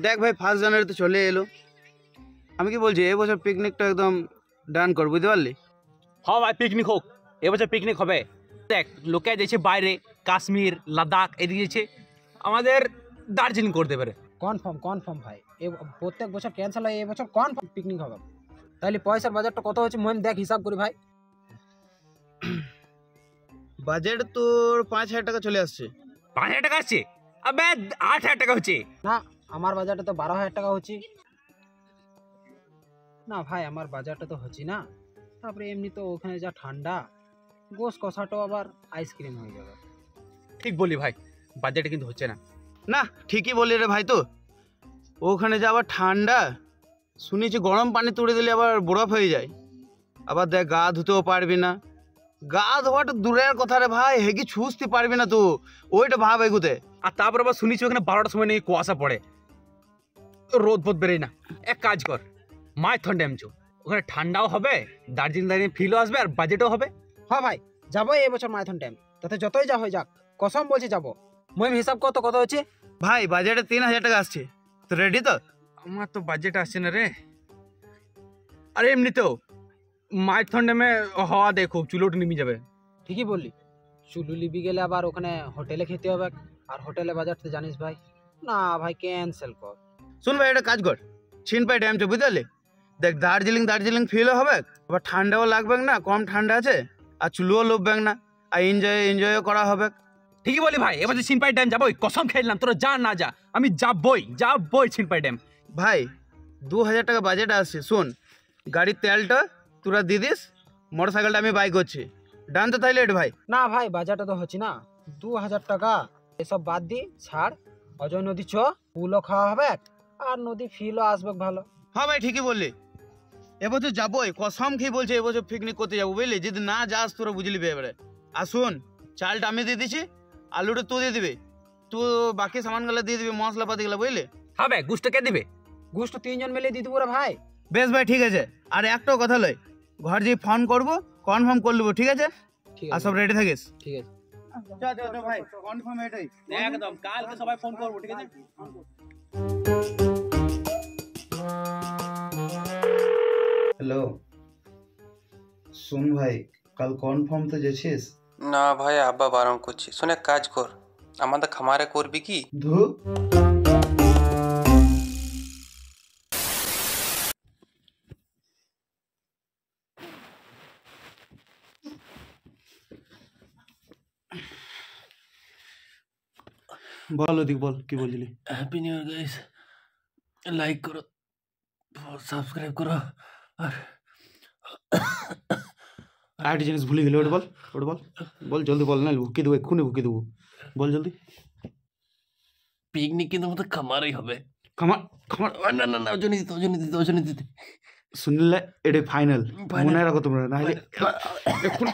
দেখ ভাই 1 জানুয়ারি তো চলে এলো, আমি কি বলছি এবছর পিকনিকটা একদম ডান কর, বুঝতে পারলি? হ্যাঁ ভাই পিকনিক হোক, এবছর পিকনিক হবে। দেখ লোকে যাচ্ছে বাইরে, কাশ্মীর লাদাখ এদিকে যাচ্ছে, আমাদের দার্জিলিং করতে পারে। কনফার্ম ভাই, প্রত্যেক বছর ক্যান্সেল হয়, এবছর কনফার্ম পিকনিক হবে। তাহলে পয়সার বাজারটা কত হচ্ছে মহিম দেখ, হিসাব করি ভাই। বাজেট তোর 5,000 টাকা চলে আসছে। 5,000 টাকা আসছে? আবে 8,000 টাকা হচ্ছে। না, আমার বাজারটা তো 12,000 টাকা হচ্ছে। না ভাই, আমার বাজারটা তো হচ্ছে না। তারপরে এমনি তো ওখানে যা ঠান্ডা, গোস কষাটাও আবার আইসক্রিম হয়ে যাবে। ঠিক বলি ভাই, বাজেট কিন্তু হচ্ছে না। না ঠিকই বলি রে ভাই, তো ওখানে যে আবার ঠান্ডা, শুনেছি গরম পানি তুলে দিলে আবার বরফ হয়ে যায়। আবার দেখ গা ধুতেও পারবি না, গা ধোয়াটা দূরের কথা রে ভাই, হেগি ছুঁচতে পারবি না তো, ওইটা ভাব এগুতে। আর তারপর আবার শুনেছি ওখানে 12টার সময় নাকি কুয়াশা পড়ে, রোদ বোধ বেরোয় না। এক কাজ কর, মাইথন ড্যাম চো, ওখানে ঠান্ডাও হবে, দার্জিলিং ফিলও আসবে, আর বাজেটও হবে। হ্যাঁ ভাই, যাবো এবছর মাইথন টাইম, তাতে যতই যা হয়ে যাক, কসম বলছি যাবো। মহিম হিসাব কত হচ্ছে? ভাই বাজেটে 3,000 টাকা আসছে, তো রেডি তো? আমার তো বাজেট আসছে না রে। আরে এমনিতেও মাইথন ড্যামে হওয়া দে, খুব চুলোট নেমে যাবে। ঠিকই বললি, চুলু লিবি গেলে আবার ওখানে হোটেলে খেতে হবে, আর হোটেলে বাজার তো জানিস ভাই। না ভাই, ক্যান্সেল কর। শুন ভাই, একটা কাজ কর, ছিনপাই ড্যাম চো, বুঝতে পারলি? দেখ দার্জিলিং ফিলও হবে, আবার ঠান্ডাও লাগবে না, কম ঠান্ডা আছে, আর চুলোও লোববে না, আর এনজয়ও করা হবে। ঠিকই বলি ভাই, এবার যে ছিনপাই ড্যাম যাবোই, কসম খেললাম, তোরা যা না যা, আমি যাবই ছিনপাই ড্যাম। ভাই 2,000 টাকা বাজেট আসছে, শোন গাড়ির তেলটা তোরা দিয়ে দিস, মোটর সাইকেলটা আমি বাই করছি, ডান তো তাইলে এটা ভাই? না ভাই, বাজারটা তো হচ্ছে না, 2,000 টাকা এসব বাদ দি, ছাড়। অজয় নদী চ, পুলও খাওয়া হবে, আর নদী ফিলও আসবে ভালো। হ্যাঁ ভাই ঠিকই বললি, এবছর যাবোই, কসম খেয়ে বলছে এবছর পিকনিক করতে যাবো, বুঝলি? যদি না যাস তোরা বুঝলি এবারে। আর শোন, চালটা আমি দিয়ে দিছি, আলুটা তুই দিয়ে দিবি, তুই বাকি সামানগুলো দিয়ে দিবি, মশলাপাতিগুলো, বুঝলি? হবে গুষ্টা কে দিবে? গুষ্ট 3 জন মিলে দিয়ে দেবো রে ভাই। বেশ ভাই ঠিক আছে, আর একটাও কথা লয়, ঘর যে ফোন করবো কনফার্ম করে নেবো, ঠিক আছে? ঠিক আর আছে, সব রেডি থাকিস। ঠিক আছে। ভাই কনফার্ম এটাই একদম, কালকে সবাই ফোন করবো, ঠিক আছে? হ্যালো, শুন ভাই, কাল কনফার্ম তো যেছিস? না ভাই, আব্বা বারণ করছি। শোনে কাজ কর, আমাদের খামারে করবি কি? ধু, বল ওদিক, বল কি বলছিলি? Happy new year guys, like করো, সাবস্ক্রাইব করো, আর আরেকটা জিনিস ভুলে গেলি, ওটা বল, ওটা বল, বল জলদি বল, না ভুকি দেবো, এক্ষুনি ভুকি দেবো, বল জলদি। পিকনিক কিন্তু আমাদের খামারেই হবে। খামার খামার, না ওজনে দিতে শুনলে এটা ফাইনাল, মনে রাখো তোমরা, না হলে এক্ষুনি